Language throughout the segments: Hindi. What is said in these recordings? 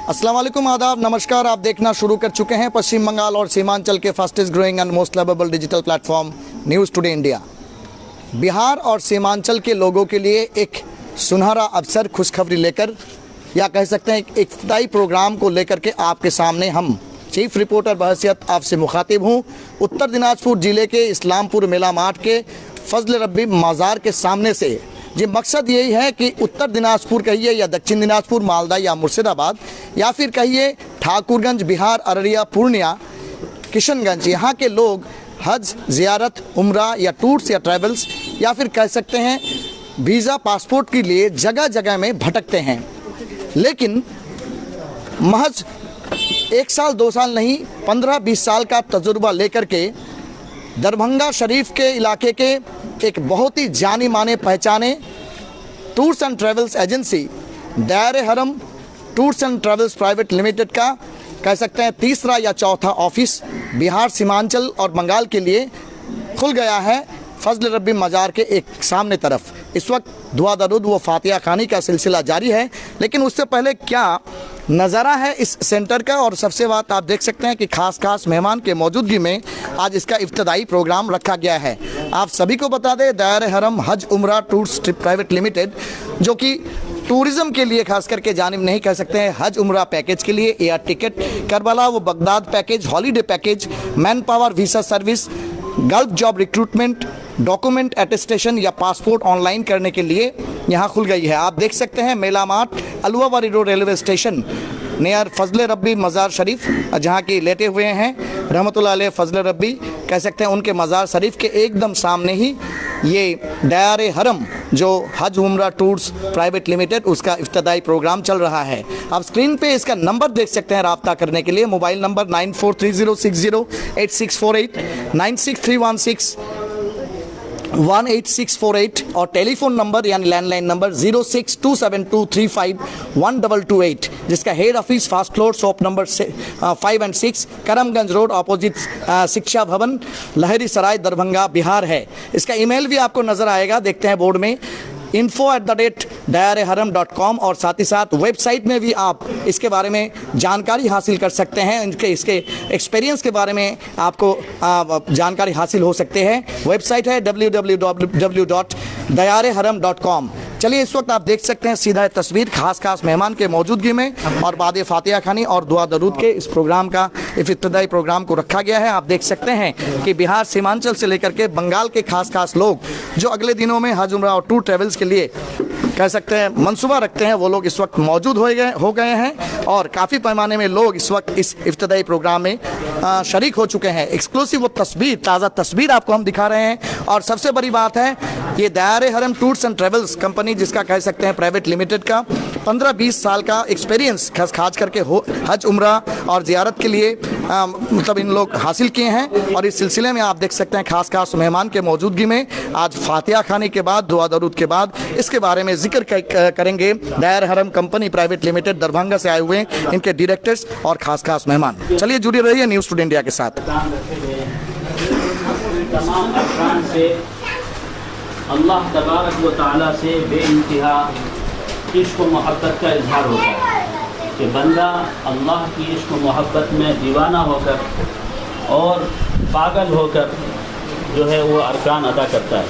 अस्सलाम वालेकुम, आदाब, नमस्कार। आप देखना शुरू कर चुके हैं पश्चिम बंगाल और सीमांचल के fastest growing and most lovable digital platform news today India. Bihar और सीमांचल के लोगों के लिए एक सुनहरा अवसर, खुशखबरी लेकर, या कह सकते हैं एक इफ्तिताई प्रोग्राम को लेकर के आपके सामने हम चीफ रिपोर्टर बहैसियत आपसे मुखातिब हूँ। उत्तर दिनाजपुर ज़िले के इस्लामपुर मेला मार्ट के फजल रब्बी मज़ार के सामने से जी मकसद यही है कि उत्तर दिनाजपुर कहिए या दक्षिण दिनाजपुर, मालदा या मुर्शिदाबाद, या फिर कहिए ठाकुरगंज, बिहार, अररिया, पूर्णिया, किशनगंज, यहाँ के लोग हज, ज़ियारत, उम्रा या टूर्स या ट्रैवल्स या फिर कह सकते हैं वीज़ा, पासपोर्ट के लिए जगह जगह में भटकते हैं। लेकिन महज 1 साल 2 साल नहीं, 15-20 साल का तजुर्बा लेकर के दरभंगा शरीफ के इलाके के एक बहुत ही जानी माने पहचाने टूर्स एंड ट्रैवल्स एजेंसी दायरे हरम tours and travels private limited का कह सकते हैं तीसरा या चौथा ऑफिस बिहार, सीमांचल और बंगाल के लिए खुल गया है फजल रब्बी मज़ार के एक सामने तरफ। इस वक्त दुआ दरूद व फातिहा खानी का सिलसिला जारी है, लेकिन उससे पहले क्या नज़ारा है इस सेंटर का, और सबसे बात आप देख सकते हैं कि खास मेहमान के मौजूदगी में आज इसका इफ्तिताई प्रोग्राम रखा गया है। आप सभी को बता दें, दायरे हरम हज उम्रा टूर्स प्राइवेट लिमिटेड, जो कि टूरिज़्म के लिए खास करके जानिब नहीं कह सकते हैं, हज उम्रा पैकेज के लिए एयर टिकट, करबला व Baghdad package, holiday package, man power visa service, gulf job recruitment, document attestation या पासपोर्ट ऑनलाइन करने के लिए यहाँ खुल गई है। आप देख सकते हैं मेला मार्ट, अलुवावारी road, railway station near Fazal Rabbi Mazar शरीफ, जहाँ की लेटे हुए हैं रहमतुल्लाह अलैह फजल रब्बी, कह सकते हैं उनके मज़ार शरीफ के एकदम सामने ही ये दायरे हरम जो हज उम्रा टूर्स प्राइवेट लिमिटेड, उसका इफ्तिताई प्रोग्राम चल रहा है। आप स्क्रीन पे इसका नंबर देख सकते हैं रब्ता करने के लिए। मोबाइल नंबर 9430608648, 9631618648 और टेलीफोन नंबर यानी लैंडलाइन नंबर 0627235122, जिसका head office first floor, shop number 5 और 6, करमगंज रोड, अपोजिट शिक्षा भवन, लहरी सराय, दरभंगा, बिहार है। इसका ईमेल भी आपको नज़र आएगा, देखते हैं बोर्ड में, info@dayareharam.com, और साथ ही साथ वेबसाइट में भी आप इसके बारे में जानकारी हासिल कर सकते हैं। इसके एक्सपीरियंस के बारे में आपको जानकारी हासिल हो सकते हैं। वेबसाइट है www.dayareharam.com। चलिए, इस वक्त आप देख सकते हैं सीधा तस्वीर खास मेहमान के मौजूदगी में और बाद फातिहा खानी और दुआ दरूद के इस प्रोग्राम का इफ्तिताई प्रोग्राम को रखा गया है। आप देख सकते हैं कि बिहार, सीमांचल से लेकर के बंगाल के खास लोग जो अगले दिनों में हज उम्रा और टूर ट्रैवल्स के लिए कह सकते हैं मंसूबा रखते हैं, वो लोग इस वक्त मौजूद हो गए हैं और काफ़ी पैमाने में लोग इस वक्त इस इफ्तिताई प्रोग्राम में शरीक हो चुके हैं। एक्सक्लूसिव वो ताज़ा तस्वीर आपको हम दिखा रहे हैं। और सबसे बड़ी बात है, ये दायरे हरम टूर्स एंड ट्रैवल्स कंपनी, जिसका कह सकते हैं प्राइवेट लिमिटेड का 15-20 साल का एक्सपीरियंस खास करके हज उम्रा और ज़ियारत के लिए मतलब इन लोग हासिल किए हैं। और इस सिलसिले में आप देख सकते हैं खास मेहमान के मौजूदगी में आज फातिहा खानी के बाद, दुआ दरूद के बाद इसके बारे में जिक्र करेंगे दायरे हरम कंपनी प्राइवेट लिमिटेड दरभंगा से आए हुए इनके डायरेक्टर्स और खास मेहमान। चलिए जुड़े रहिए न्यूज़ टुडे इंडिया के साथ। तमाम अफराद से अल्लाह तबारक व तआला से बेइंतहा इश्क व मोहब्बत का इजहार होता है कि बंदा अल्लाह की इश्क व मोहब्बत में दीवाना होकर और पागल होकर जो है वो अरकान अदा करता है।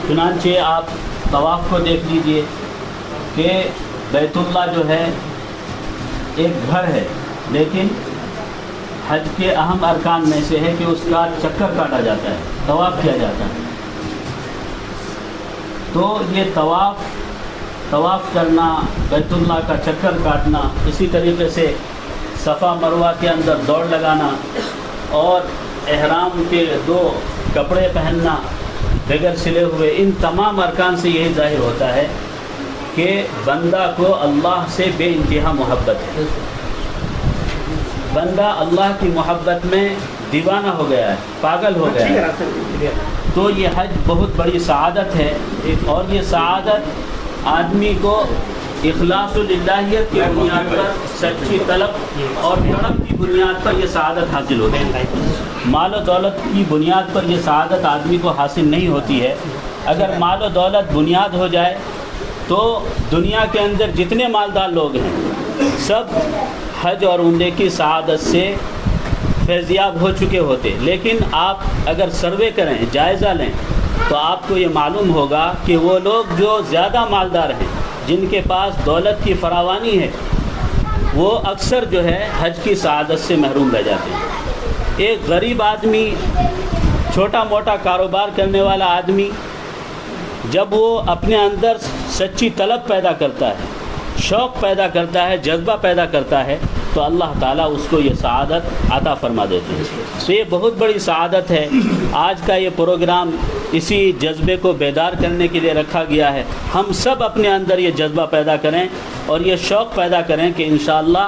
चुनांचे आप तवाफ़ को देख लीजिए कि बैतुल्लाह जो है एक घर है, लेकिन हज के अहम अरकान में से है कि उसका चक्कर काटा जाता है, तवाफ़ किया जाता है। तो ये तवाफ़ करना, बैतुल्लाह का चक्कर काटना, इसी तरीके से सफ़ा मरवा के अंदर दौड़ लगाना और एहराम के 2 कपड़े पहनना बगैर सिले हुए, इन तमाम अरकान से यही ज़ाहिर होता है कि बंदा को अल्लाह से बेइंतहा मोहब्बत है। बंदा अल्लाह की मोहब्बत में दीवाना हो गया है, पागल हो गया है। तो ये हज बहुत बड़ी सआदत है, और ये सआदत आदमी को इखलासुल्लाहियत की बुनियाद पर, सच्ची तलब और तड़प की बुनियाद पर यह सआदत हासिल होती है। माल और दौलत की बुनियाद पर यह सआदत आदमी को हासिल नहीं होती है। अगर माल और दौलत बुनियाद हो जाए तो दुनिया के अंदर जितने मालदार लोग हैं सब हज और उम्रे की सआदत से फैज़याब हो चुके होते। लेकिन आप अगर सर्वे करें, जायज़ा लें, तो आपको ये मालूम होगा कि वो लोग जो ज़्यादा मालदार हैं, जिनके पास दौलत की फरावानी है, वो अक्सर जो है हज की सआदत से महरूम रह जाते हैं। एक गरीब आदमी, छोटा मोटा कारोबार करने वाला आदमी, जब वो अपने अंदर सच्ची तलब पैदा करता है, शौक़ पैदा करता है, जज्बा पैदा करता है, तो अल्लाह ताला उसको ये सआदत अता फरमा देते हैं। तो ये बहुत बड़ी सआदत है। आज का ये प्रोग्राम इसी जज्बे को बेदार करने के लिए रखा गया है। हम सब अपने अंदर ये जज्बा पैदा करें और ये शौक़ पैदा करें कि इंशाअल्लाह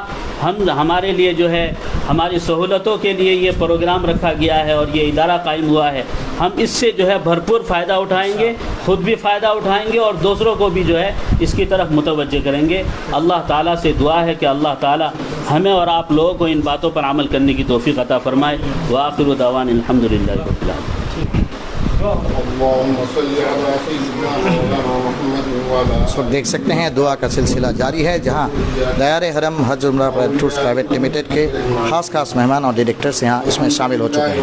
हमारे लिए जो है, हमारी सहूलतों के लिए ये प्रोग्राम रखा गया है और ये इदारा कायम हुआ है। हम इससे जो है भरपूर फ़ायदा उठाएंगे, ख़ुद भी फ़ायदा उठाएंगे और दूसरों को भी जो है इसकी तरफ मुतवज्जे करेंगे। अल्लाह ताला से दुआ है कि अल्लाह ताला हमें और आप लोगों को इन बातों पर अमल करने की तौफ़ीक़ अता फ़रमाए। व आखिरु दावाना अल्हम्दुलिल्लाहि रब्बिल आलमीन। इस वक्त देख सकते हैं दुआ का सिलसिला जारी है, जहां दायरे हरम हज उम्रा टूर्स प्राइवेट लिमिटेड के खास मेहमान और डायरेक्टर्स यहां इसमें शामिल हो चुके हैं।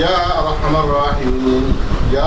या रहमान रहीम या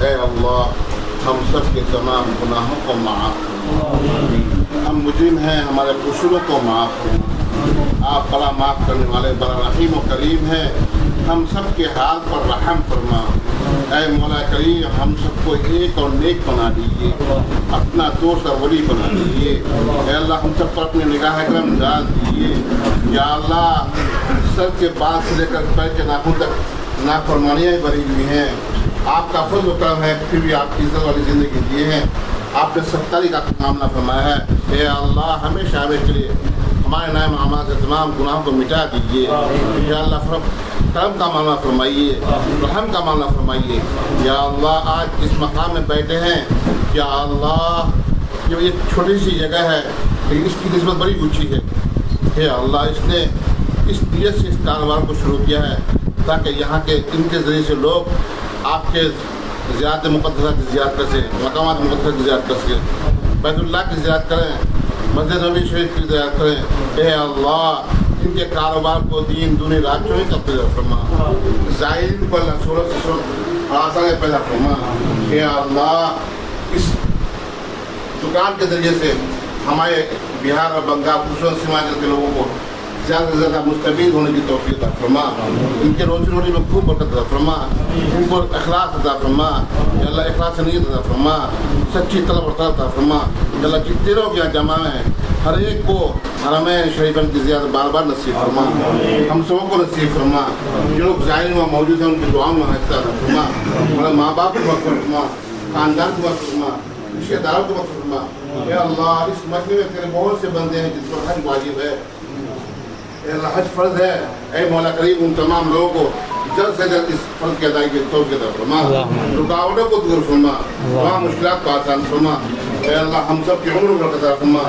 ऐ अल्लाह हम सब के तमाम गुनाहों को माफ़ करो। हम मुजरिम हैं, हमारे कसूरों को माफ़ करो। आप बड़ा माफ़ करने वाले, बड़ा रहीम और करीम हैं। हम सब के हाल पर रहम फरमा। ऐ मौला करीम, हम सबको एक और नेक बना दीजिए, अपना दोस्त और वली बना दीजिए। ऐ अल्लाह, हम सब पर अपने निगाह करम डाल दीजिए। या अल्लाह, सर के बाल से लेकर पैर के नाखून तक नाफरमानियाँ भरी हुई हैं। आपका फज़्ल करम है, फिर भी आप इज़्ज़त वाली ज़िंदगी दिए हैं। आपने 70 का मामला फरमाया है। हे अल्लाह, हमेशा के लिए हमारे नाम आमाल से तमाम गुनाहों को मिटा दीजिए। या अल्लाह, करम का मामला फरमाइए, रहम का मामला फरमाइए। या अल्लाह, आज इस मकाम में बैठे हैं, या अल्लाह, ये छोटी सी जगह है लेकिन इसकी निस्बत बड़ी ऊँची है। हे अल्लाह, इसने इस नीयत से इस कारोबार को शुरू किया है ताकि यहाँ के इनके ज़रिए से लोग आपके ज़ियारत मुक़द्दसा की ज़ियारत कर सकें, मकामात मुक़द्दसा की ज़ियारत कर सकें, बैतुल्लाह की ज़ियारत करें, मस्जिद नबी शरीफ की ज़ियारत करें। हे अल्लाह, इनके कारोबार को दीन दुनिया रात चोरी करते फरमा, ज़ाहिर पर सूरत से आसानी पैदा फरमा। हे अल्लाह, इस दुकान के ज़रिए से हमारे बिहार और बंगाल खूबसूरत सीमांचल के लोगों को ज़्यादा से ज़्यादा मुस्तफ़ीद होने की तौफ़ीक़ अता फरमा। इनके रोज़ी रोटी में खूब बरकत अता फरमा, इनको इखलास अता फरमा। या अल्लाह, इखलास नीयत अता फरमा, सच्ची तलब अता फरमा। या अल्लाह, जितने लोग यहाँ जमा हैं, हर एक को हरमैन शरीफन की ज़ियारत बार बार नसीब फरमा। हम सबों को नसीब फरमा। जो लोग ज़ाहिर में मौजूद हैं, उनकी दुआओं में हिस्सा अता फरमा। हमारे माँ बाप को मग़फ़िरत फरमा, ख़ानदान को मग़फ़िरत फरमा, रिश्तेदारों को मग़फ़िरत फरमा। या अल्लाह, इस मसले में तेरे बहुत से बंदे हैं जिस पर हज वाजिब है, हज फ़र्ज़ है। ऐ मौला करीम, उन तमाम लोगों को जल्द से जल्द इस फ़र्ज़ की अदायगी की तौफ़ीक़ अता फरमा, रुकावटों को दूर फरमा, तमाम मुश्किलात को आसान फरमा। ऐ अल्लाह, हम सब की उम्र में बरकत अता फरमा,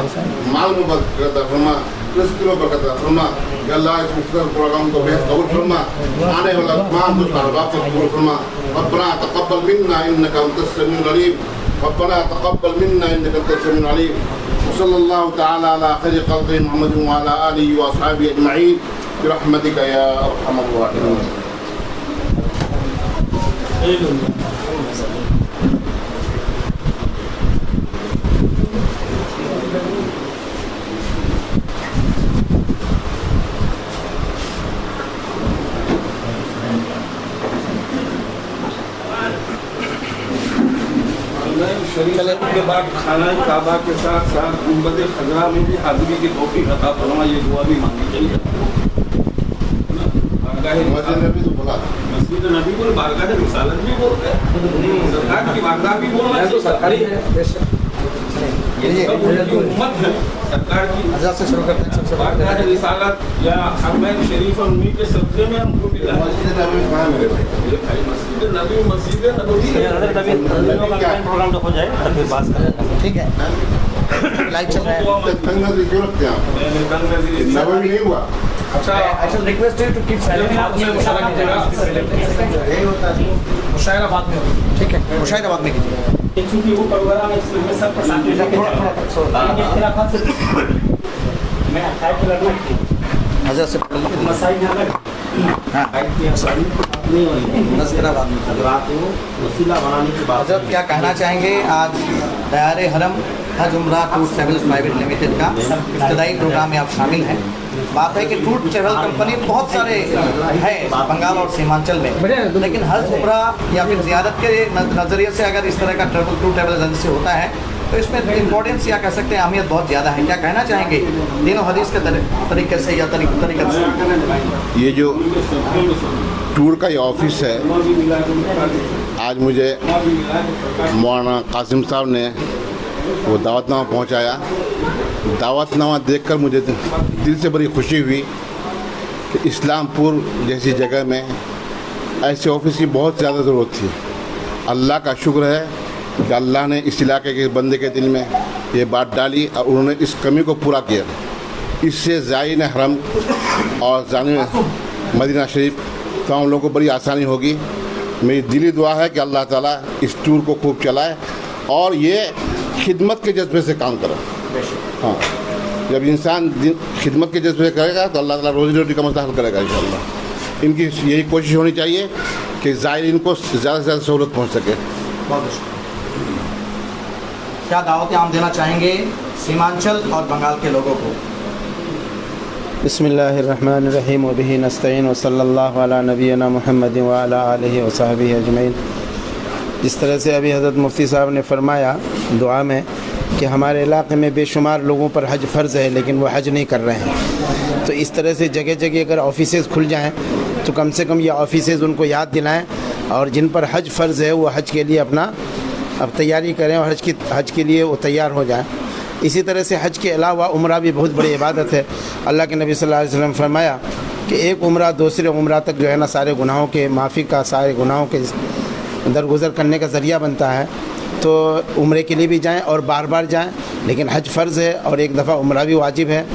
माल में बरकत अता फरमा, रिज़्क़ में बरकत अता फरमा। या अल्लाह, इस मुख्तलिफ़ प्रोग्राम को बेहद कबूल फरमा, आने वाला तमाम कुछ कारोबार को कबूल फरमा। रब्बना तक़ब्बल मिन्ना इन्नका अंतस समीउल अलीम, रब्बना तक़ब्बल मिन्ना इन्नका अंतस समीउल अलीम। सल्लल्लाहु तआला अला खैरि ख़ल्क़ि मुहम्मद व अला आलिहि व अस्हाबिहि अजमईन बिरहमतिका या अरहमर राहिमीन। बाद खाना काबा के साथ साथ गुंबद खजरा में भी हाजिरी की तौफीक अता फरमा, ये दुआ भी मांगनी चाहिए। मस्जिद नबी बोल, बारगाह रिसालत भी बोलते हैं, सरकार की बारगाह भी बोलना चाहिए। सरकारी है, उम्मत है सरकार की। हज़रत से शुरू करते हैं सबसे बारगाह रिसालत या हरमैन शरीफ और उन्हीं के सब्जे में हमको मिला। मस्जिद नबी कहाँ मेरे भाई? मस्जिद नबी प्रोग्राम हो जाए तो फिर बात करें। ठीक है, लाइव चल रहा है। तंग नजरी क्यों रखते हैं आप? नबवी नहीं हुआ। अच्छा, I shall request you to keep silent. मुशायरा बाद में होगी। ठीक है, मुशायरा बाद में कीजिए। क्योंकि वो प्रोग्राम है इसमें सबका साथ में जाके इख्तिलाफात से मैं अकायद पे लड़ना चाहिए। हज़रत से मसाइल में अलग हाँ नहीं होगी, तज़किरा बाद में। रात को वसीला बनाने की बात। हज़रत क्या कहना चाहेंगे? आज दायरे हरम हज उम्रा टूर ट्रैवल्स प्राइवेट लिमिटेड का इब्तदाई प्रोग्राम में आप शामिल हैं। बात है कि टूर ट्रैवल कंपनी बहुत सारे है बंगाल और सीमांचल में, लेकिन हज उम्रा या फिर ज़ियारत के नज़रिए से अगर इस तरह का टूर ट्रैवल एजेंसी होता है तो इसमें इम्पोर्टेंस या कह सकते हैं अहमियत बहुत ज़्यादा है। क्या कहना चाहेंगे तीनों हदीस के तरीके से या तरीक़त से? ये जो टूर का ये ऑफिस है, आज मुझे मौलाना कासिम साहब ने वो दावतनामा पहुंचाया। दावतनामा देखकर मुझे दिल से बड़ी खुशी हुई कि इस्लामपुर जैसी जगह में ऐसे ऑफिस की बहुत ज़्यादा ज़रूरत थी। अल्लाह का शुक्र है कि अल्लाह ने इस इलाके के बंदे के दिल में ये बात डाली और उन्होंने इस कमी को पूरा किया। इससे ज़ायरीन हरम और जाने मदीना शरीफ तमाम लोगों को बड़ी आसानी होगी। मेरी दिली दुआ है कि अल्लाह ताला इस टूर को खूब चलाए और ये खिदमत के जज्बे से काम करे। हाँ, जब इंसान खिदमत के जज्बे से करेगा तो अल्लाह ताला रोज़ी रोटी का मसला हल करेगा इंशाअल्लाह। इनकी यही कोशिश होनी चाहिए कि ज़ायरीन को ज़्यादा से ज़्यादा सहूलत पहुँच सके। क्या दावत आम देना चाहेंगे सीमांचल और बंगाल के लोगों को? बिस्मिल्लाहिर्रहमानिर्रहीम व बिही नस्तईन व सल्लल्लाहु अला नबीना मुहम्मद व अला आलिहि व सहबिहि अजमईन। जिस तरह से अभी हज़रत मुफ्ती साहब ने फरमाया दुआ में कि हमारे इलाके में बेशुमार लोगों पर हज फ़र्ज़ है लेकिन वो हज नहीं कर रहे हैं, तो इस तरह से जगह जगह अगर ऑफिसेज़ खुल जाएँ तो कम से कम ये ऑफिसेज़ उनको याद दिलाएँ और जिन पर हज फ़र्ज़ है वो हज के लिए अपना अब तैयारी करें और हज के लिए वो तैयार हो जाएँ। इसी तरह से हज के अलावा उम्रा भी बहुत बड़ी इबादत है। अल्लाह के नबी सल्लल्लाहु अलैहि वसल्लम फरमाया कि एक उम्रा दूसरे उम्रा तक जो है ना सारे गुनाहों के माफ़ी का, सारे गुनाहों के दरगुज़र करने का ज़रिया बनता है। तो उम्रे के लिए भी जाएं और बार बार जाएं, लेकिन हज फ़र्ज़ है और एक दफ़ा उम्रा भी वाजिब है,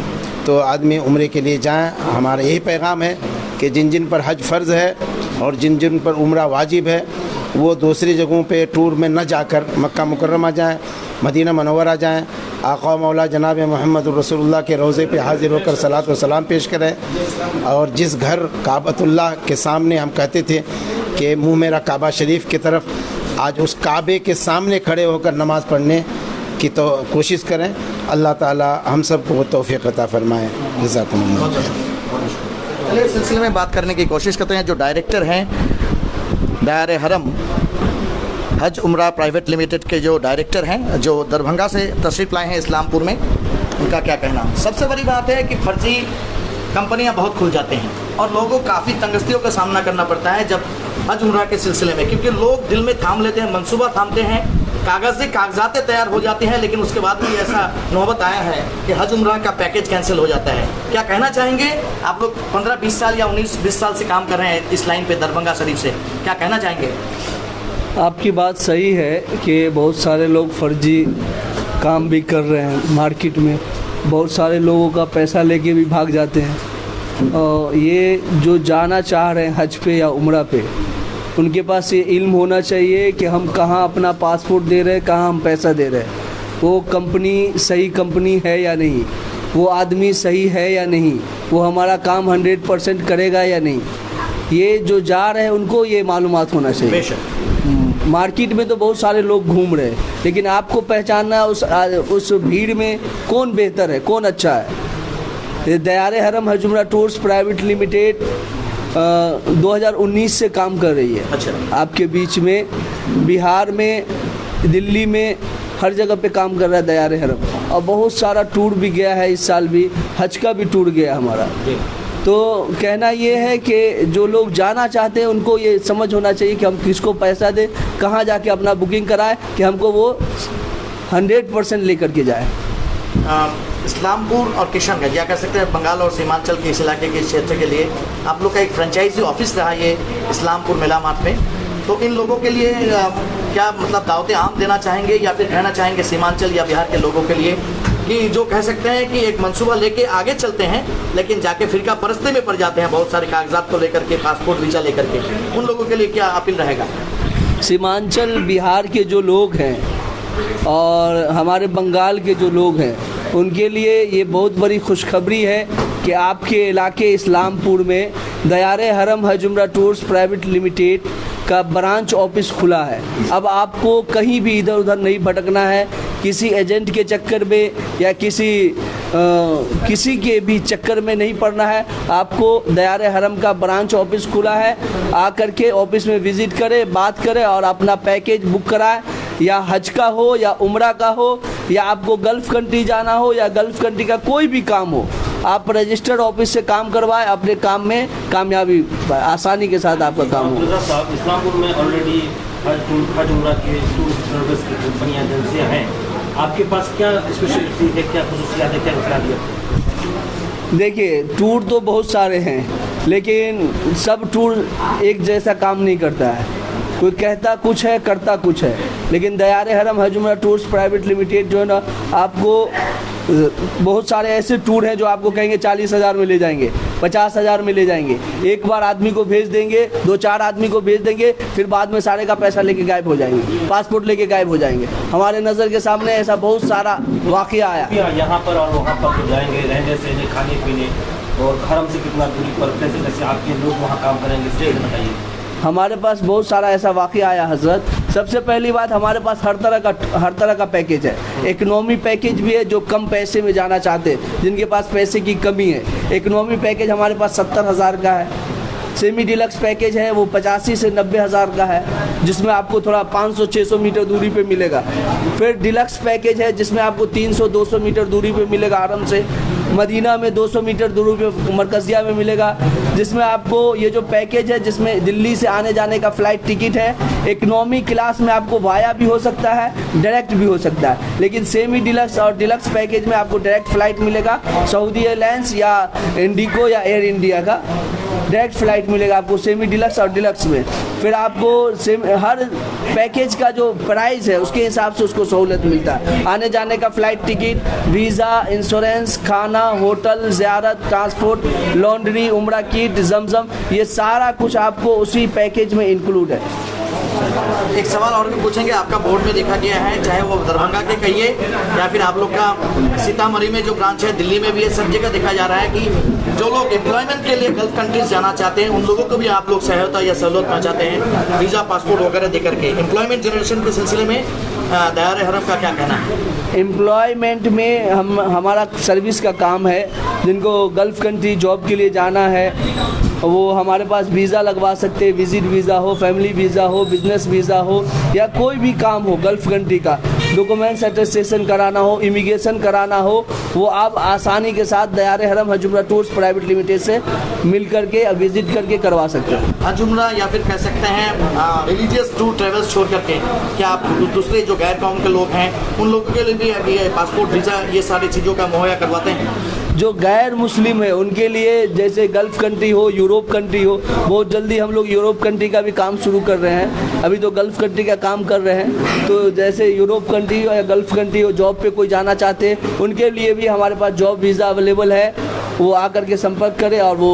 तो आदमी उम्रे के लिए जाएं। हमारा यही पैगाम है कि जिन जिन पर हज फ़र्ज़ है और जिन जिन पर उम्रा वाजिब है वो दूसरी जगहों पे टूर में न जाकर मक्का मुकर्रमा जाएं, मदीना मनव्वरा जाएं, आका मौला जनाब मोहम्मद रसूलुल्लाह के रोज़े पे हाज़िर होकर सलात व सलाम पेश करें। और जिस घर काबतुल्लाह के सामने हम कहते थे कि मुँह मेरा काबा शरीफ की तरफ, आज उस काबे के सामने खड़े होकर नमाज़ पढ़ने की तो कोशिश करें। अल्लाह ताला हम सब को तौफ़ीक़ अता फ़रमाए। जज़ाकुमुल्लाह। चलिए इस सिलसिले में बात करने की कोशिश करते हैं। जो डायरेक्टर हैं दायरे हरम हज उम्रा प्राइवेट लिमिटेड के जो डायरेक्टर हैं, जो दरभंगा से तशरीफ़ लाए हैं इस्लामपुर में, उनका क्या कहना? सबसे बड़ी बात है कि फर्जी कंपनियां बहुत खुल जाते हैं और लोगों को काफ़ी तंगस्तियों का सामना करना पड़ता है जब हज उम्रा के सिलसिले में, क्योंकि लोग दिल में थाम लेते हैं, मंसूबा थामते हैं, कागज़ातें तैयार हो जाती हैं, लेकिन उसके बाद भी ऐसा नौबत आया है कि हज उम्रा का पैकेज कैंसिल हो जाता है। क्या कहना चाहेंगे? आप लोग 15-20 साल या 19-20 साल से काम कर रहे हैं इस लाइन पे दरभंगा शरीफ से, क्या कहना चाहेंगे? आपकी बात सही है कि बहुत सारे लोग फर्जी काम भी कर रहे हैं मार्केट में, बहुत सारे लोगों का पैसा लेके भी भाग जाते हैं। और ये जो जाना चाह रहे हैं हज पे या उम्रा पे, उनके पास ये इल्म होना चाहिए कि हम कहाँ अपना पासपोर्ट दे रहे हैं, कहाँ हम पैसा दे रहे हैं, वो कंपनी सही कंपनी है या नहीं, वो आदमी सही है या नहीं, वो हमारा काम 100% करेगा या नहीं, ये जो जा रहे हैं उनको ये मालूमात होना चाहिए। मार्केट में तो बहुत सारे लोग घूम रहे हैं, लेकिन आपको पहचानना है उस भीड़ में कौन बेहतर है, कौन अच्छा है। दायरे हरम हज उम्रा टूर्स प्राइवेट लिमिटेड 2019 से काम कर रही है। अच्छा। आपके बीच में बिहार में, दिल्ली में हर जगह पे काम कर रहा है दयारे हरम, और बहुत सारा टूर भी गया है, इस साल भी हज का भी टूर गया हमारा। तो कहना ये है कि जो लोग जाना चाहते हैं उनको ये समझ होना चाहिए कि हम किसको पैसा दें, कहाँ जाके अपना बुकिंग कराएं कि हमको वो 100% लेकर के जाए। इस्लामपुर और किशनगंज या कह सकते हैं बंगाल और सीमांचल के इस इलाके के क्षेत्र के लिए आप लोग का एक फ्रेंचाइजी ऑफिस रहा ये इस्लामपुर मेला मार्ट में, तो इन लोगों के लिए क्या मतलब दावतें आम देना चाहेंगे या फिर कहना चाहेंगे सीमांचल या बिहार के लोगों के लिए कि जो कह सकते हैं कि एक मंसूबा लेके आगे चलते हैं लेकिन जाके फिरका परस्ते में पड़ जाते हैं बहुत सारे कागजात को लेकर के, पासपोर्ट वीज़ा लेकर के, उन लोगों के लिए क्या अपील रहेगा? सीमांचल बिहार के जो लोग हैं और हमारे बंगाल के जो लोग हैं उनके लिए ये बहुत बड़ी खुशखबरी है कि आपके इलाके इस्लामपुर में दयारे हरम हज उम्रा टूर्स प्राइवेट लिमिटेड का ब्रांच ऑफिस खुला है। अब आपको कहीं भी इधर उधर नहीं भटकना है, किसी एजेंट के चक्कर में या किसी के भी चक्कर में नहीं पड़ना है। आपको दयारे हरम का ब्रांच ऑफिस खुला है, आकर के ऑफिस में विज़िट करें, बात करें और अपना पैकेज बुक कराएं, या हज का हो या उम्रा का हो या आपको गल्फ़ कंट्री जाना हो या गल्फ़ कंट्री का कोई भी काम हो, आप रजिस्टर्ड ऑफिस से काम करवाएं, अपने काम में कामयाबी आसानी के साथ आपका काम हो। इस्लामपुर में ऑलरेडी हज उम्रा के टूर सर्विस की कंपनियाँ एजेंसियाँ हैं, आपके पास क्या स्पेशलिटी है, क्या खुसूसियात है, क्या खिलाफियत? देखिए टूर तो बहुत सारे हैं लेकिन सब टूर एक जैसा काम नहीं करता है, कोई कहता कुछ है करता कुछ है। लेकिन दयारे हरम हज उम्रा टूर्स प्राइवेट लिमिटेड जो है ना, आपको बहुत सारे ऐसे टूर हैं जो आपको कहेंगे 40,000 में ले जाएंगे, 50,000 में ले जाएंगे, एक बार आदमी को भेज देंगे, 2-4 आदमी को भेज देंगे, फिर बाद में सारे का पैसा लेके गायब हो जाएंगे, पासपोर्ट लेके गायब हो जाएंगे। हमारे नज़र के सामने ऐसा बहुत सारा वाक़या आया। यहाँ पर और वहाँ पर तो जाएंगे, रहने सहने खाने पीने और हरम से कितना दूरी पर कैसे कैसे आपके लोग वहाँ काम करेंगे, स्टेज बताइए। हमारे पास बहुत सारा ऐसा वाक़या आया हज़रत। सबसे पहली बात, हमारे पास हर तरह का पैकेज है। इकनॉमी पैकेज भी है जो कम पैसे में जाना चाहते हैं, जिनके पास पैसे की कमी है। इकनॉमी पैकेज हमारे पास 70,000 का है। सेमी डिलक्स पैकेज है वो 85 से 90,000 का है, जिसमें आपको थोड़ा 500-600 मीटर दूरी पे मिलेगा। फिर डिलक्स पैकेज है जिसमें आपको 300-200 मीटर दूरी पे मिलेगा आराम से। मदीना में 200 मीटर दूरी पे मरकज़िया में मिलेगा, जिसमें आपको ये जो पैकेज है जिसमें दिल्ली से आने जाने का फ़्लाइट टिकट है। इकनॉमी क्लास में आपको वाया भी हो सकता है, डायरेक्ट भी हो सकता है, लेकिन सेमी डिलक्स और डिलक्स पैकेज में आपको डायरेक्ट फ़्लाइट मिलेगा। सऊदी एयरलाइंस या इंडिगो या एयर इंडिया का डायरेक्ट फ़्लाइट मिलेगा आपको सेमी डिलक्स और डिलक्स में। फिर आपको हर पैकेज का जो प्राइस है उसके हिसाब से उसको सहूलत मिलता है। आने जाने का फ़्लाइट टिकट, वीज़ा, इंश्योरेंस, खाना, होटल, ज़ियारत, ट्रांसपोर्ट, लॉन्ड्री, उम्रा किट, जमजम, ये सारा कुछ आपको उसी पैकेज में इंक्लूड है। एक सवाल और भी पूछेंगे, आपका बोर्ड में देखा गया है, चाहे वो दरभंगा के कहिए या फिर आप लोग का सीतामढ़ी में जो ब्रांच है, दिल्ली में भी है, सब जगह देखा जा रहा है कि जो लोग एम्प्लॉयमेंट के लिए गल्फ कंट्रीज जाना चाहते हैं उन लोगों को भी आप लोग सहायता या सहूलत पहुँचाते हैं, वीज़ा, पासपोर्ट वगैरह दे करके। एम्प्लॉयमेंट जनरेशन के सिलसिले में दयारे हरम का क्या कहना है? एम्प्लॉयमेंट में हमारा सर्विस का काम है। जिनको गल्फ़ कंट्री जॉब के लिए जाना है वो हमारे पास वीज़ा लगवा सकते हैं, विज़िट वीज़ा हो, फैमिली वीज़ा हो, बिज़नेस वीज़ा हो या कोई भी काम हो गल्फ़ कंट्री का, डॉक्यूमेंट्स अटेस्टेशन कराना हो, इमिग्रेशन कराना हो, वो आप आसानी के साथ दयारे हरम हज उम्रा टूर्स प्राइवेट लिमिटेड से मिल करके विज़िट करके करवा सकते हैं। हज उम्रा या फिर कह सकते हैं रिलीजियस टूर ट्रेवल्स छोड़ करके क्या आप दूसरे जो गैर कौम के लोग हैं उन लोगों के लिए भी अभी पासपोर्ट, वीज़ा, ये सारी चीज़ों का मुहैया करवाते हैं? जो गैर मुस्लिम है उनके लिए जैसे गल्फ़ कंट्री हो, यूरोप कंट्री हो, बहुत जल्दी हम लोग यूरोप कंट्री का भी काम शुरू कर रहे हैं। अभी तो गल्फ़ कंट्री का काम कर रहे हैं, तो जैसे यूरोप कंट्री हो या गल्फ़ कंट्री हो, जॉब पे कोई जाना चाहते हैं उनके लिए भी हमारे पास जॉब वीज़ा अवेलेबल है। वो आकर के संपर्क करें और वो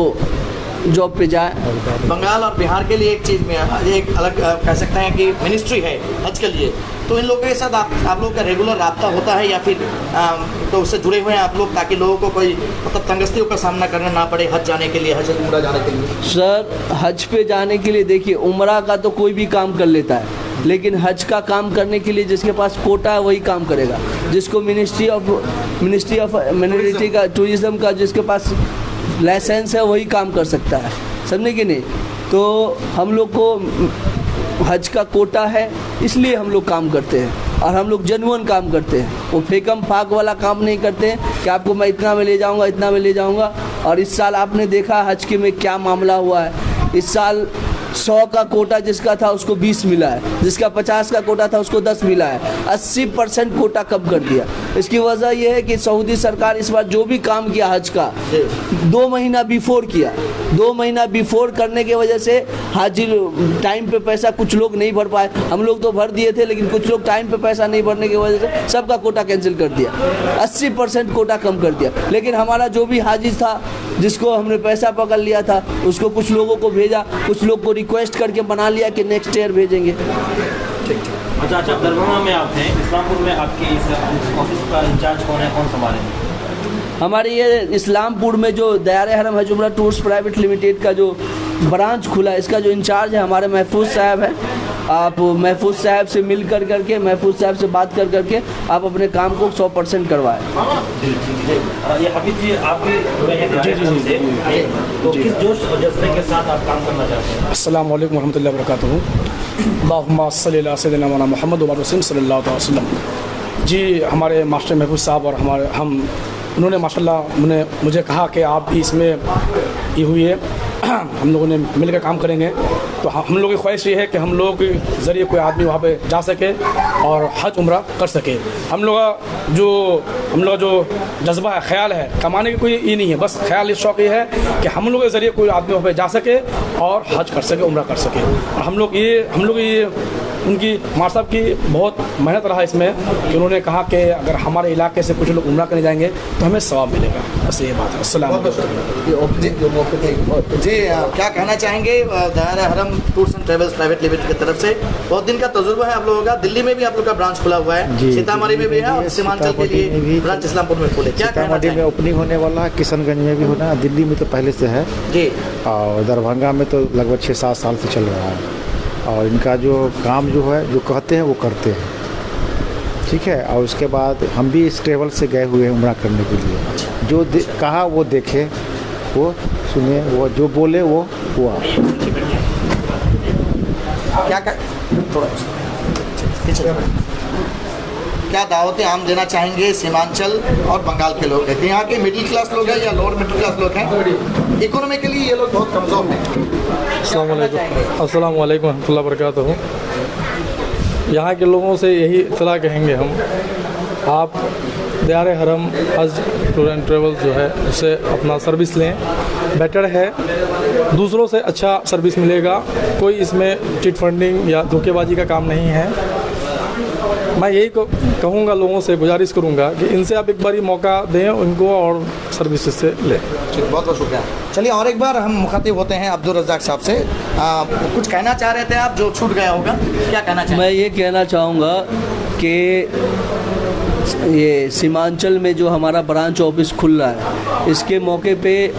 जॉब पे जाए। बंगाल और बिहार के लिए एक चीज़ में एक अलग कह सकते हैं कि मिनिस्ट्री है हज के लिए, तो इन लोगों के साथ आप लोग का रेगुलर रब्ता होता है या फिर तो उससे जुड़े हुए हैं आप लोग ताकि लोगों को कोई मतलब तंगस्तियों का सामना करना ना पड़े हज जाने के लिए, हज उम्रा जाने के लिए? सर हज पे जाने के लिए देखिए उम्रा का तो कोई भी काम कर लेता है, लेकिन हज का काम करने के लिए जिसके पास कोटा है वही काम करेगा। जिसको मिनिस्ट्री ऑफ माइनॉरिटी का, टूरिज़्म का जिसके पास लाइसेंस है वही काम कर सकता है, समझे कि नहीं? तो हम लोग को हज का कोटा है इसलिए हम लोग काम करते हैं। और हम लोग जेन्युइन काम करते हैं। वो फेकम फाक वाला काम नहीं करते हैं कि आपको मैं इतना में ले जाऊंगा, इतना में ले जाऊंगा। और इस साल आपने देखा हज के में क्या मामला हुआ है। इस साल 100 का कोटा जिसका था उसको 20 मिला है, जिसका 50 का कोटा था उसको 10 मिला है। 80% कोटा कम कर दिया। इसकी वजह यह है कि सऊदी सरकार इस बार जो भी काम किया हज का 2 महीना बिफोर किया। 2 महीना बिफोर करने की वजह से हाजी टाइम पे पैसा कुछ लोग नहीं भर पाए। हम लोग तो भर दिए थे, लेकिन कुछ लोग टाइम पे पैसा नहीं भरने की वजह से सबका कोटा कैंसिल कर दिया। 80% कोटा कम कर दिया। लेकिन हमारा जो भी हाजी था जिसको हमने पैसा पकड़ लिया था उसको कुछ लोगों को भेजा, कुछ लोग को रिक्वेस्ट करके बना लिया कि नेक्स्ट ईयर भेजेंगे। अच्छा, दरभंगा में आप हैं, इस्लामपुर में आपके इस ऑफिस का इंचार्ज कौन है, कौन संभालेंगे? हमारे ये इस्लामपुर में जो दयारे हरम हज उमरा टूर्स प्राइवेट लिमिटेड का जो ब्रांच खुला है, इसका जो इंचार्ज है हमारे महफूज साहब है। आप महफूज साहब से मिल कर करके, महफूज साहब से बात कर करके आप अपने काम को 100% करवाएं। ये हफीज जी आप भी जुड़े हैं से, तो किस जोश और जज्बे के साथ आप काम करना चाहते हैं? अस्सलाम वालेकुम रहमतुल्लाहि व बरकातहू। अल्लाहुम्मा सल्ली अला सय्यिदिना मौलाना मुहम्मद व रसूल सल्लल्लाहु अलैहि वसल्लम। जी, हमारे मास्टर महफूज साहब और उन्होंने माशाल्लाह मुझे कहा कि आप भी इसमें ये हुई है, हम लोगों ने मिलकर काम करेंगे। तो हम लोगों की ख्वाहिश ये है कि हम लोगों के ज़रिए कोई आदमी वहाँ पे जा सके और हज उम्रा कर सके। हम लोग का जो जज्बा है, ख्याल है, कमाने की कोई ये नहीं है, बस ख्याल, इस शौक़ ये है कि हम लोगों के ज़रिए कोई आदमी वहाँ पे जा सके और हज कर सके, उम्रा कर सके। और हम लोग ये उनकी मार साहब की बहुत मेहनत रहा इसमें कि उन्होंने कहा कि अगर हमारे इलाके से कुछ लोग उम्रा करने जाएंगे तो हमें सवाब मिलेगा। बस ये बात है। अस्सलाम जी, क्या कहना चाहेंगे दायरा हरम tours and travels private limited की तरफ से? बहुत दिन का तजुर्बा है आप लोगों का। दिल्ली में भी आप लोग का ब्रांच खुला हुआ है, सीतामढ़ी में भी है और सीमांचल के लिए ब्रांच इस्लामपुर में खुले। क्या सीतामढ़ी में ओपनिंग होने वाला है, किशनगंज में भी होना है, दिल्ली में तो पहले से है जी, और दरभंगा में तो लगभग 6-7 साल से चल रहा है। और इनका जो काम जो है, जो कहते हैं वो करते हैं, ठीक है। और उसके बाद हम भी इस ट्रेवल से गए हुए हैं उम्रा करने के लिए। जो कहा वो देखे, वो सुने, वो जो बोले वो हुआ। क्या दावतें आम देना चाहेंगे सीमांचल और बंगाल के लोग हैं? यहाँ के मिडिल क्लास लोग हैं या लोअर मिडिल क्लास लोग हैं? इकोनॉमिकली ये लोग बहुत कमज़ोर हैं। अस्सलाम वालेकुम रहमतुल्लाहि व बरकातहू। यहाँ के लोगों से यही इत्तला कहेंगे हम, आप दयारे हरम हज टूर एंड ट्रेवल जो है उससे अपना सर्विस लें, बेटर है, दूसरों से अच्छा सर्विस मिलेगा। कोई इसमें चिट फंडिंग या धोखेबाजी का काम नहीं है। मैं यही कहूँगा, लोगों से गुजारिश करूँगा कि इनसे आप एक बार ही मौका दें उनको और सर्विस से लें। बहुत बहुत शुक्रिया। चलिए और एक बार हम मुखातिब होते हैं अब्दुल रज़ाक साहब से। कुछ कहना चाह रहे थे आप जो छूट गया होगा, क्या कहना चाहेंगे? मैं ये कहना चाहूँगा कि ये सीमांचल में जो हमारा ब्रांच ऑफिस खुल रहा है, इसके मौके पे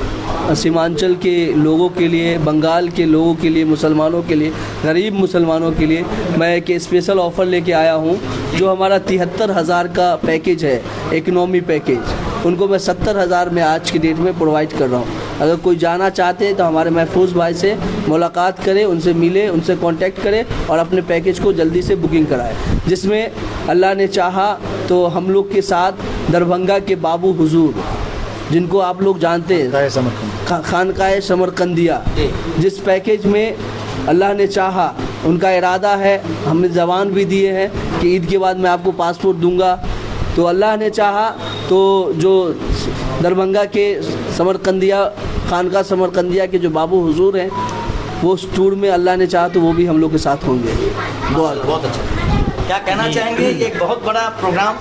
सीमांचल के लोगों के लिए, बंगाल के लोगों के लिए, मुसलमानों के लिए, गरीब मुसलमानों के लिए मैं एक स्पेशल ऑफ़र लेके आया हूँ। जो हमारा 73,000 का पैकेज है, इकनॉमी पैकेज, उनको मैं 70,000 में आज की डेट में प्रोवाइड कर रहा हूँ। अगर कोई जाना चाहते हैं तो हमारे महफूज भाई से मुलाकात करें, उनसे मिले, उनसे कांटेक्ट करें और अपने पैकेज को जल्दी से बुकिंग कराएं, जिसमें अल्लाह ने चाहा तो हम लोग के साथ दरभंगा के बाबू हुजूर, जिनको आप लोग जानते हैं, खानकाए समरकंदिया, जिस पैकेज में अल्लाह ने चाहा, उनका इरादा है, हमने ज़बान भी दिए हैं कि ईद के बाद मैं आपको पासपोर्ट दूंगा, तो अल्लाह ने चाहा तो जो दरभंगा के समरकंदिया, खानका समरकंदिया के जो बाबू हुजूर हैं, वो उस टूर में अल्लाह ने चाहा तो वो भी हम लोग के साथ होंगे। बहुत अच्छा। क्या कहना चाहेंगे? एक बहुत बड़ा प्रोग्राम,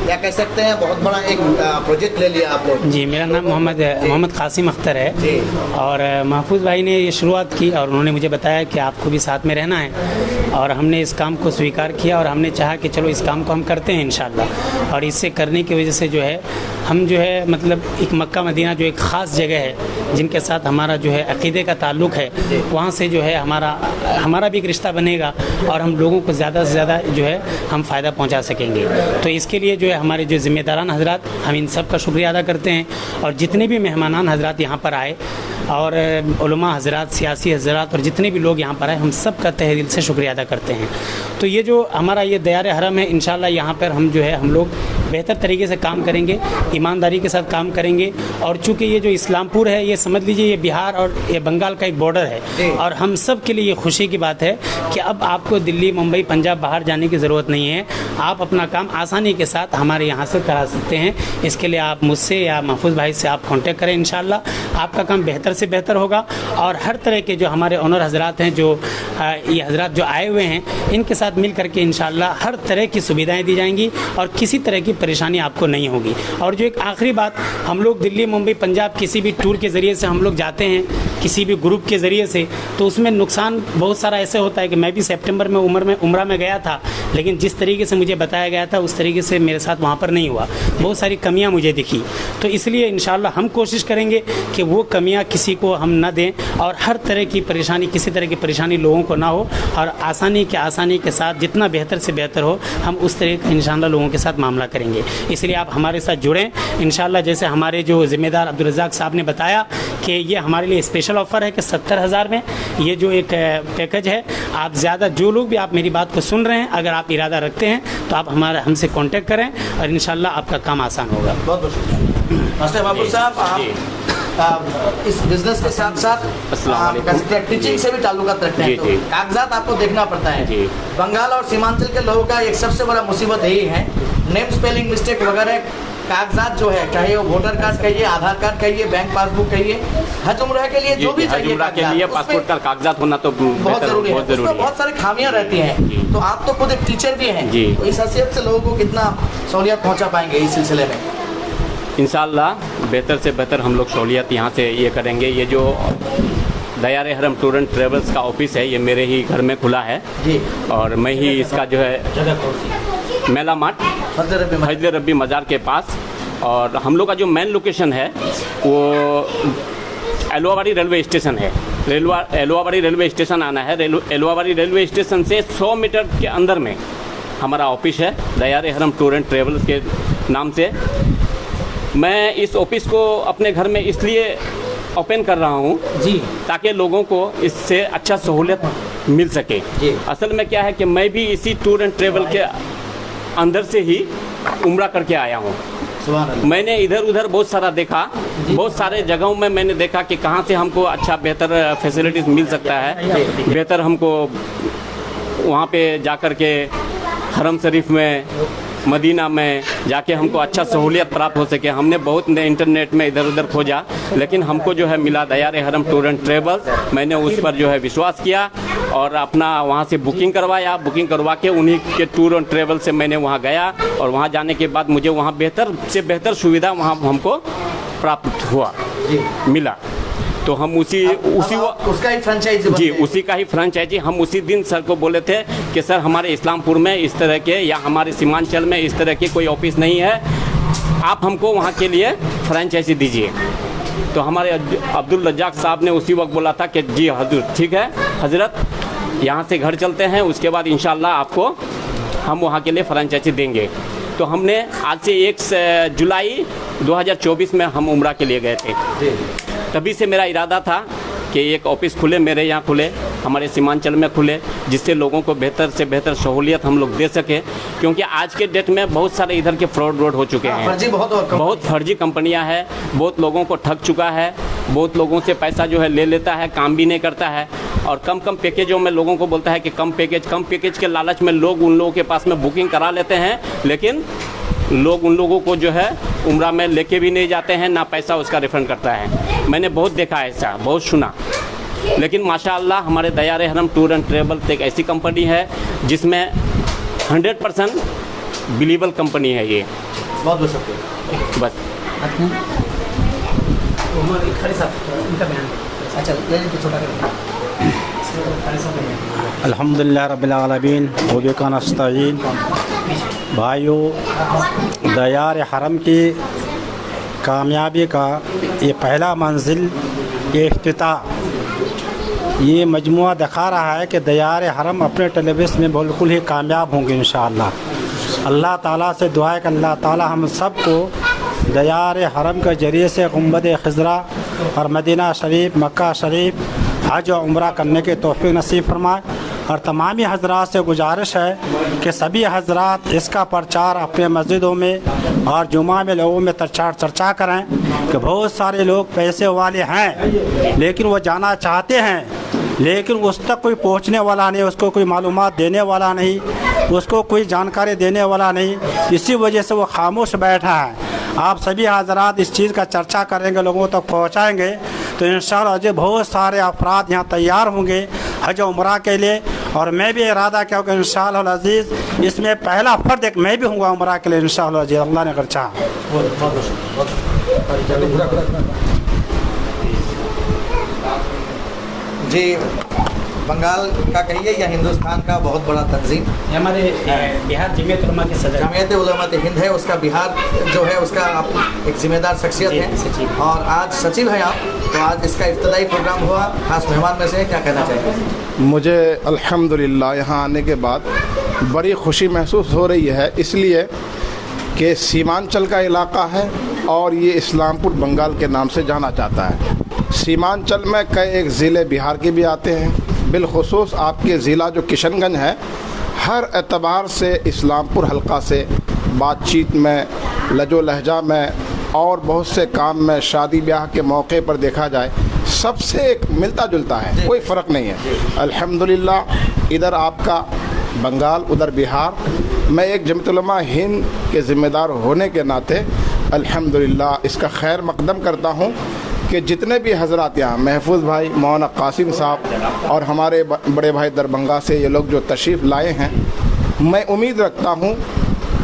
क्या कह सकते हैं, बहुत बड़ा एक प्रोजेक्ट ले लिया आप लोग। जी, मेरा नाम मोहम्मद कासिम अख्तर है और महफूज भाई ने ये शुरुआत की और उन्होंने मुझे बताया कि आपको भी साथ में रहना है और हमने इस काम को स्वीकार किया और हमने चाहा कि चलो इस काम को हम करते हैं इंशाअल्लाह। और इससे करने की वजह से जो है हम जो है मतलब एक मक्का मदीना जो एक ख़ास जगह है जिनके साथ हमारा जो है अक़ीदे का ताल्लुक़ है, वहाँ से जो है हमारा भी एक रिश्ता बनेगा और हम लोगों को ज़्यादा से ज़्यादा जो है हम फ़ायदा पहुँचा सकेंगे। तो इसके लिए जो है हमारे जो ज़िम्मेदारान हज़रात, हम इन सब का शुक्रिया अदा करते हैं। और जितने भी मेहमानान हज़रात यहाँ पर आए और उलमा हज़रात, सियासी हज़रात और जितने भी लोग यहाँ पर आए, हम सब का तहे दिल से शुक्रिया अदा करते हैं। तो ये जो हमारा ये दयार हरम है, इंशाल्लाह यहाँ पर हम जो है हम लोग बेहतर तरीके से काम करेंगे, ईमानदारी के साथ काम करेंगे। और चूँकि ये जो इस्लामपुर है, ये समझ लीजिए ये बिहार और ये बंगाल का एक बॉर्डर है, और हम सब के लिए ये खुशी की बात है कि अब आपको दिल्ली, मुंबई, पंजाब बाहर जाने की ज़रूरत नहीं है। आप अपना काम आसानी के साथ हमारे यहाँ से करा सकते हैं। इसके लिए आप मुझसे या महफूज भाई से आप कांटेक्ट करें, इंशाल्लाह आपका काम बेहतर से बेहतर होगा। और हर तरह के जो हमारे ऑनर हज़रात हैं, जो ये हज़रात जो आए हुए हैं, इनके साथ मिल करके इंशाल्लाह हर तरह की सुविधाएँ दी जाएंगी और किसी तरह की परेशानी आपको नहीं होगी। और जो एक आखिरी बात, हम लोग दिल्ली, मुंबई, पंजाब किसी भी टूर के ज़रिए से हम लोग जाते हैं, किसी भी ग्रुप के ज़रिए से, तो उसमें नुकसान बहुत सारा ऐसे होता है कि मैं भी सितंबर में उम्रा में गया था, लेकिन जिस तरीके से मुझे बताया गया था उस तरीके से मेरे साथ वहाँ पर नहीं हुआ, बहुत सारी कमियाँ मुझे दिखी। तो इसलिए इंशाल्लाह हम कोशिश करेंगे कि वो कमियाँ किसी को हम ना दें और हर तरह की परेशानी, किसी तरह की परेशानी लोगों को ना हो, और आसानी के साथ जितना बेहतर से बेहतर हो, हम उस तरह का इंशाल्लाह लोगों के साथ मामला करेंगे। इसलिए आप हमारे साथ जुड़ें इंशाल्लाह। जैसे हमारे जो ज़िम्मेदार अब्दुल रज़ाक साहब ने बताया कि ये हमारे लिए स्पेशल ऑफ़र है कि 70,000 में ये जो एक पैकेज है, आप ज़्यादा जो लोग भी आप मेरी बात को सुन रहे हैं, अगर आप इरादा रखते हैं तो आप हमसे कांटेक्ट करें और इंशाल्लाह आपका काम आसान होगा। बहुत बहुत शुक्रिया मास्टर महफूज साहब। आप इस बिजनेस के साथ साथ टीचिंग से भी ताल्लुकात रखते हैं, तो कागजात आपको देखना पड़ता है। बंगाल और सीमांचल के लोगों का एक सबसे बड़ा मुसीबत यही है, नेम स्पेलिंग मिस्टेक वगैरह कागजात जो है, चाहे वो वोटर कार्ड कहिए, आधार कार्ड कहिए, बैंक पासबुक कहिए, हज उम्रा के लिए जो भी चाहिए, के लिए पासपोर्ट का कागजात होना तो बहुत जरूरी है। उसमें बहुत सारी खामियां रहती हैं। तो आप तो खुद एक टीचर भी हैं, तो इस हैसियत से लोगों को कितना सहूलियत पहुंचा पाएंगे इस सिलसिले में? इंशाल्लाह बेहतर से बेहतर हम लोग सहूलियत यहाँ से ये करेंगे। ये जो दयार हरम टूर एंड ट्रेवल्स का ऑफिस है, ये मेरे ही घर में खुला है और मैं ही इसका जो है मेला मार्ट हजर रब्बी मज़ार के पास, और हम लोग का जो मेन लोकेशन है वो एलवाबाड़ी रेलवे स्टेशन है। एलवाबाड़ी रेलवे स्टेशन आना है, एलवाबाड़ी रेलवे स्टेशन से 100 मीटर के अंदर में हमारा ऑफिस है दयार हरम टूर एंड ट्रेवल्स के नाम से। मैं इस ऑफिस को अपने घर में इसलिए ओपन कर रहा हूँ ताकि लोगों को इससे अच्छा सहूलियत मिल सके। असल में क्या है कि मैं भी इसी टूर एंड ट्रेवल के अंदर से ही उम्रा करके आया हूँ। मैंने इधर उधर बहुत सारा देखा, बहुत सारे जगहों में मैंने देखा कि कहाँ से हमको अच्छा बेहतर फैसिलिटीज़ मिल सकता है, बेहतर हमको वहाँ पे जाकर के हरम शरीफ में, मदीना में जाके हमको अच्छा सहूलियत प्राप्त हो सके। हमने बहुत इंटरनेट में इधर उधर खोजा, लेकिन हमको जो है मिला दयार हरम टूर एंड ट्रेवल्स। मैंने उस पर जो है विश्वास किया और अपना वहाँ से बुकिंग करवाया। बुकिंग करवा के उन्हीं के टूर एंड ट्रेवल से मैंने वहाँ गया, और वहाँ जाने के बाद मुझे वहाँ बेहतर से बेहतर सुविधा वहाँ हमको प्राप्त हुआ, मिला। तो हम उसका ही फ्रेंचाइजी उसी का ही फ्रेंचाइजी हम उसी दिन सर को बोले थे कि सर हमारे इस्लामपुर में इस तरह के या हमारे सीमांचल में इस तरह के कोई ऑफिस नहीं है, आप हमको वहाँ के लिए फ्रेंचाइजी दीजिए। तो हमारे अब्दुल रज़ाक साहब ने उसी वक्त बोला था कि जी हजूर ठीक है हजरत, यहाँ से घर चलते हैं, उसके बाद इंशाल्लाह आपको हम वहाँ के लिए फ्रेंचाइजी देंगे। तो हमने आज से 1 जुलाई 2024 में हम उम्रा के लिए गए थे। तभी से मेरा इरादा था कि एक ऑफिस खुले, मेरे यहाँ खुले, हमारे सीमांचल में खुले, जिससे लोगों को बेहतर से बेहतर सहूलियत हम लोग दे सके। क्योंकि आज के डेट में बहुत सारे इधर के फ्रॉड रोड हो चुके हैं, बहुत फर्जी कंपनियां हैं, बहुत लोगों को ठग चुका है, बहुत लोगों से पैसा जो है ले लेता है, काम भी नहीं करता है, और कम पैकेजों में लोगों को बोलता है कि कम पैकेज के लालच में लोग उन लोगों के पास में बुकिंग करा लेते हैं, लेकिन लोग उन लोगों को जो है उम्रा में लेके भी नहीं जाते हैं, ना पैसा उसका रिफंड करता है। मैंने बहुत देखा ऐसा, बहुत सुना। लेकिन माशाअल्लाह हमारे दयार हरम टूर एंड ट्रेवल्स एक ऐसी कंपनी है जिसमें 100% बिलीवेबल कंपनी है ये। बहुत बहुत शुक्रिया। बस अल्हम्दुलिल्लाह रब्बिल आलमीन व बिका नस्तईन। भाइयों, दयार हरम की कामयाबी का ये पहला मंजिल, ये इफ्तिताह, ये मजमुआ दिखा रहा है कि दयार हरम अपने टेलीविज़न में बिल्कुल ही कामयाब होंगे इंशाअल्लाह। अल्लाह ताला से दुआ है कि अल्लाह ताला हम सबको दयार हरम के ज़रिए से गुंबद खिज़रा और मदीना शरीफ, मक्का शरीफ, हज और उम्रा करने के तौफ़ीक़ नसीब फरमाए। और तमामी हजरात से गुजारिश है कि सभी हजरात इसका प्रचार अपने मस्जिदों में और जुमा में लोगों में चर्चा करें कि बहुत सारे लोग पैसे वाले हैं लेकिन वो जाना चाहते हैं लेकिन उस तक कोई पहुंचने वाला नहीं, उसको कोई मालूमात देने वाला नहीं, उसको कोई जानकारी देने वाला नहीं, इसी वजह से वो खामोश बैठा है। आप सभी हजरात इस चीज़ का चर्चा करेंगे, लोगों तक पहुंचाएंगे तो इंशाअल्लाह जो बहुत सारे अफराद यहाँ तैयार होंगे हज उम्रा के लिए। और मैं भी इरादा किया कि इंशाअल्लाह अज़ीज़ इसमें पहला फ़र्द एक मैं भी हूँगा उम्रा के लिए इंशाअल्लाह अज़ीज़, अल्लाह ने अगर चाहा। जी, बंगाल का कहिए या हिंदुस्तान का बहुत बड़ा तंजीम, हमारे बिहार जमीयत उलमा के सदर, जमीयत उलमा हिंद है, उसका बिहार जो है उसका आप एक जिम्मेदार शख्सियत है और आज सचिव है आप, तो आज इसका इब्तदाई प्रोग्राम हुआ, खास मेहमान में से क्या कहना चाहिए? मुझे अल्हम्दुलिल्लाह यहाँ आने के बाद बड़ी खुशी महसूस हो रही है, इसलिए कि सीमांचल का इलाका है और ये इस्लामपुर बंगाल के नाम से जाना जाता है। सीमांचल में कई एक ज़िले बिहार के भी आते हैं, बिलखुसूस आपके ज़िला जो किशनगंज है, हर एतबार से इस्लामपुर हल्का से बातचीत में, लजो लहजा में और बहुत से काम में, शादी ब्याह के मौके पर देखा जाए सबसे एक मिलता जुलता है, कोई फ़र्क नहीं है। अल्हम्दुलिल्लाह इधर आपका बंगाल, उधर बिहार, मैं एक जमीयत उलमा हिंद के ज़िम्मेदार होने के नाते अल्हम्दुलिल्लाह इसका खैर मकदम करता हूँ कि जितने भी हजरात यहाँ, महफूज भाई, मौलाना कासिम साहब और हमारे बड़े भाई दरभंगा से ये लोग जो तशरीफ़ लाए हैं, मैं उम्मीद रखता हूँ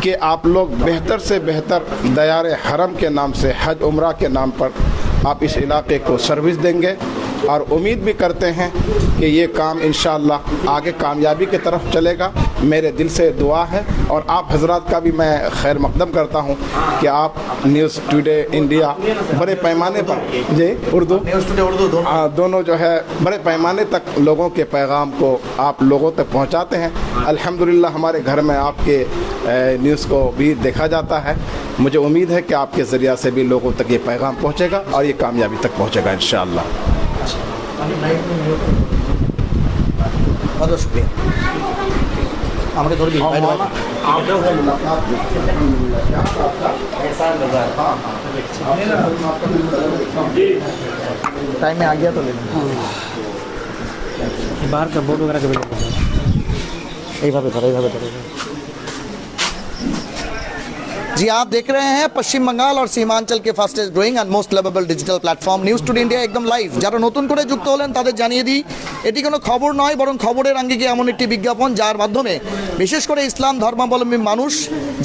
कि आप लोग बेहतर से बेहतर दयार हरम के नाम से, हज उम्रा के नाम पर आप इस इलाके को सर्विस देंगे और उम्मीद भी करते हैं कि ये काम इंशाअल्लाह आगे कामयाबी की तरफ चलेगा। मेरे दिल से दुआ है और आप हजरात का भी मैं खैर मकदम करता हूँ कि आप न्यूज़ टुडे इंडिया बड़े पैमाने पर, जी उर्दू, न्यूज़ टुडे उर्दू दोनों जो है बड़े पैमाने तक लोगों के पैगाम को आप लोगों तक पहुँचाते हैं। अल्हम्दुलिल्लाह हमारे घर में आपके न्यूज़ को भी देखा जाता है। मुझे उम्मीद है कि आपके ज़रिया से भी लोगों तक ये पैगाम पहुँचेगा और ये कामयाबी तक पहुँचेगा इंशाअल्लाह। बहुत बहुत शुक्रिया। हमारे थोड़ी टाइम में आ गया तो ले बाहर का बोर्ड वगैरह जी, आप देख रहे हैं पश्चिम बंगाल और सीमांचल के fastest growing and most lovable digital platform news today India একদম লাইভ। যারা নতুন করে যুক্ত হলেন তাদের জানিয়ে দিই, এটি কোনো খবর নয় বরং খবরের আঙ্গিকে এমন একটি বিজ্ঞাপন যার মাধ্যমে বিশেষ করে ইসলাম ধর্মাবলম্বী মানুষ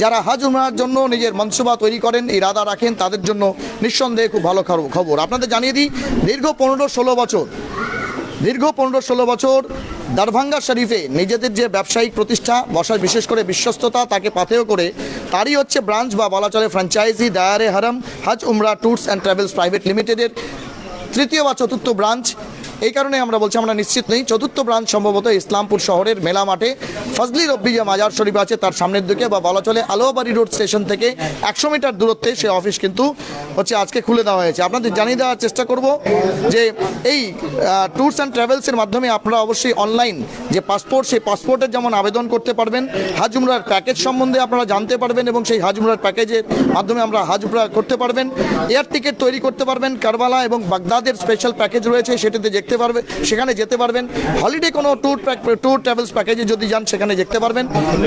যারা হজ উমরার জন্য নিজের মনসুবা তৈরি করেন, ইরাদা রাখেন, তাদের জন্য নিঃসন্দেহে খুব ভালো খবর। আপনাদের জানিয়ে দিই, দীর্ঘ 15-16 বছর দারভাঙ্গা শরীফে নিজেদের যে ব্যবসায়িক প্রতিষ্ঠা বসার বিশেষ করে বিশ্বস্ততা তাকে পাথেয় করে তারই হচ্ছে ব্রাঞ্চ বা বলা চলে ফ্র্যাঞ্চাইজি দায়ারে হারাম হজ উমরা ট্যুরস অ্যান্ড ট্রাভেলস প্রাইভেট লিমিটেডের তৃতীয় বা চতুর্থ ব্রাঞ্চ। এই কারণে আমরা বলছি আমরা নিশ্চিত নেই, চতুর্থ ব্রাঞ্চ সম্ভবত ইসলামপুর শহরের মেলা মাঠে ফজলি রব্বি যে মাজার শরীফ আছে তার সামনের দিকে বা বলা চলে আলোয়াবাড়ি রোড স্টেশন থেকে 100 মিটার দূরত্বে সে অফিস কিন্তু হচ্ছে আজকে খুলে দেওয়া হয়েছে। আপনাদের জানিয়ে দেওয়ার চেষ্টা করব যে এই ট্যুরস অ্যান্ড ট্রাভেলসের মাধ্যমে আপনারা অবশ্যই অনলাইন যে পাসপোর্ট, সেই পাসপোর্টের যেমন আবেদন করতে পারবেন, হজ উমরার প্যাকেজ সম্বন্ধে আপনারা জানতে পারবেন এবং সেই হজ উমরার প্যাকেজের মাধ্যমে আমরা হজ উমরা করতে পারবেন, এয়ার টিকিট তৈরি করতে পারবেন, কারবালা এবং বাগদাদের স্পেশাল প্যাকেজ রয়েছে সেটাতে দেখতে পারবেন, সেখানে যেতে পারবেন, হলিডে কোনো ট্যুর ট্রাভেলস প্যাকেজে যদি যান সেখানে দেখতে পারবেন,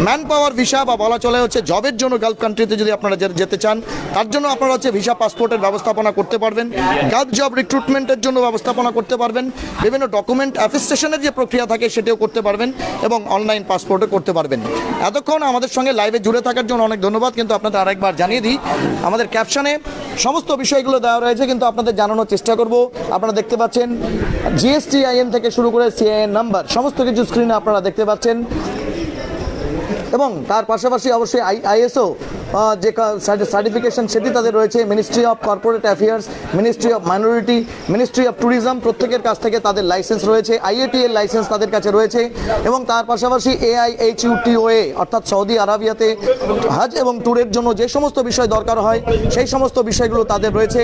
ম্যান পাওয়ার ভিসা বা বলা চলে হচ্ছে জবের জন্য গালফ কান্ট্রিতে যদি আপনারা যেতে চান তার জন্য আপনারা হচ্ছে ভিসা পাসপোর্টের ব্যবস্থাপনা করতে পারবেন, গালফ জব রিক্রুটমেন্টের জন্য ব্যবস্থাপনা করতে পারবেন, বিভিন্ন ডকুমেন্ট অ্যাটেস্টেশনের যে প্রক্রিয়া থাকে সেটাও করতে পারবেন এবং অনলাইন পাসপোর্টও করতে পারবেন। এতক্ষণ আমাদের সঙ্গে লাইভে জুড়ে থাকার জন্য অনেক ধন্যবাদ। কিন্তু আপনাদের আরেকবার জানিয়ে দিই, আমাদের ক্যাপশনে সমস্ত বিষয়গুলো দেওয়া রয়েছে, কিন্তু আপনাদের জানানোর চেষ্টা করব। আপনারা দেখতে পাচ্ছেন GSTIN থেকে শুরু করে CIN নাম্বার সমস্ত কিছু স্ক্রিনে আপনারা দেখতে পাচ্ছেন এবং তার পাশাপাশি অবশ্যই ISO যে সার্টিফিকেশন সেটি তাদের রয়েছে। Ministry of corporate affairs, ministry of minority, ministry of tourism, প্রত্যেকের কাছ থেকে তাদের লাইসেন্স রয়েছে। IATA এর লাইসেন্স তাদের কাছে রয়েছে এবং তার পাশাপাশি AIHUTOA অর্থাৎ সৌদি আরবিয়াতে হজ এবং ট্যুরের জন্য যে সমস্ত বিষয় দরকার হয় সেই সমস্ত বিষয়গুলো তাদের রয়েছে।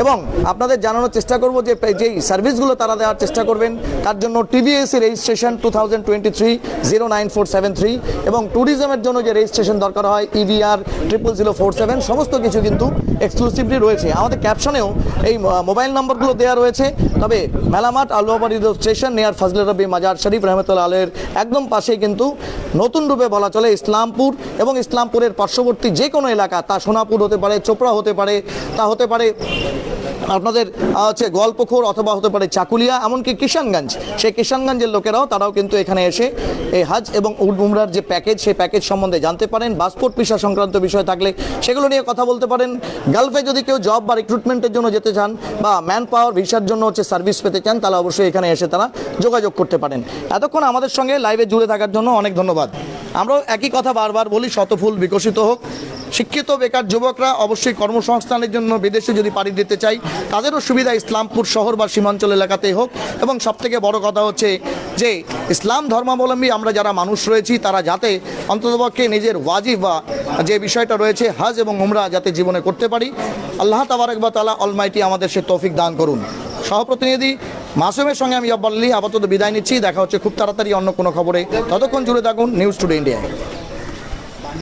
এবং আপনাদের জানানোর চেষ্টা করব যে যেই সার্ভিসগুলো তারা দেওয়ার চেষ্টা করবেন তার জন্য TVAC রেজিস্ট্রেশন 2023-09473 এবং ট্যুরিজমের জন্য যে রেজিস্ট্রেশন দরকার হয় EVR 00047 সমস্ত কিছু কিন্তু এক্সক্লুসিভলি রয়েছে। আমাদের ক্যাপশনেও এই মোবাইল নম্বরগুলো দেওয়া রয়েছে। তবে মেলামাট আলুয়াবাড়ি স্টেশন নিয়ার ফজলে রবি মাজার শরীফ রহমতুল্লাহ আলাইহির একদম পাশেই কিন্তু নতুন রূপে বলা চলে ইসলামপুর, এবং ইসলামপুরের পার্শ্ববর্তী যে কোনো এলাকা, তা সোনাপুর হতে পারে, চোপড়া হতে পারে, তা হতে পারে আপনাদের হচ্ছে গোয়ালপুকুর, অথবা হতে পারে চাকুলিয়া, এমনকি কিষানগঞ্জ, সেই কিষানগঞ্জের লোকেরাও তারাও কিন্তু এখানে এসে এই হজ এবং উমরার যে প্যাকেজ সেই প্যাকেজ সম্বন্ধে জানতে পারেন। পাসপোর্ট ভিসা সংক্রান্ত বিষয় থাকলে সেগুলো নিয়ে কথা বলতে পারেন। গালফে যদি কেউ জব বা রিক্রুটমেন্টের জন্য যেতে চান বা ম্যান পাওয়ার ভিসার জন্য হচ্ছে সার্ভিস পেতে চান, তাহলে অবশ্যই এখানে এসে তারা যোগাযোগ করতে পারেন। এতক্ষণ আমাদের সঙ্গে লাইভে জুড়ে থাকার জন্য অনেক ধন্যবাদ। আমরাও একই কথা বারবার বলি, শতফুল বিকশিত হোক। শিক্ষিত বেকার যুবকরা অবশ্যই কর্মসংস্থানের জন্য বিদেশে যদি পাড়ি দিতে চাই তাদেরও সুবিধা ইসলামপুর শহর বা সীমাঞ্চল এলাকাতেই হোক। এবং সবথেকে বড় কথা হচ্ছে যে ইসলাম ধর্মাবলম্বী আমরা যারা মানুষ রয়েছি তারা যাতে অন্ততপক্ষে নিজের ওয়াজিব বা যে বিষয়টা রয়েছে হজ এবং উমরা যাতে জীবনে করতে পারি, আল্লাহ তাবারক ওয়া তাআলা অলমাইটি আমাদের সে তৌফিক দান করুন। সহপ্রতিনিধি মাসুমের সঙ্গে আমি আব্বাল আলী আপাতত বিদায় নিচ্ছি। দেখা হচ্ছে খুব তাড়াতাড়ি অন্য কোনো খবরে। ততক্ষণ জুড়ে থাকুন নিউজ টুডে ইন্ডিয়ায়।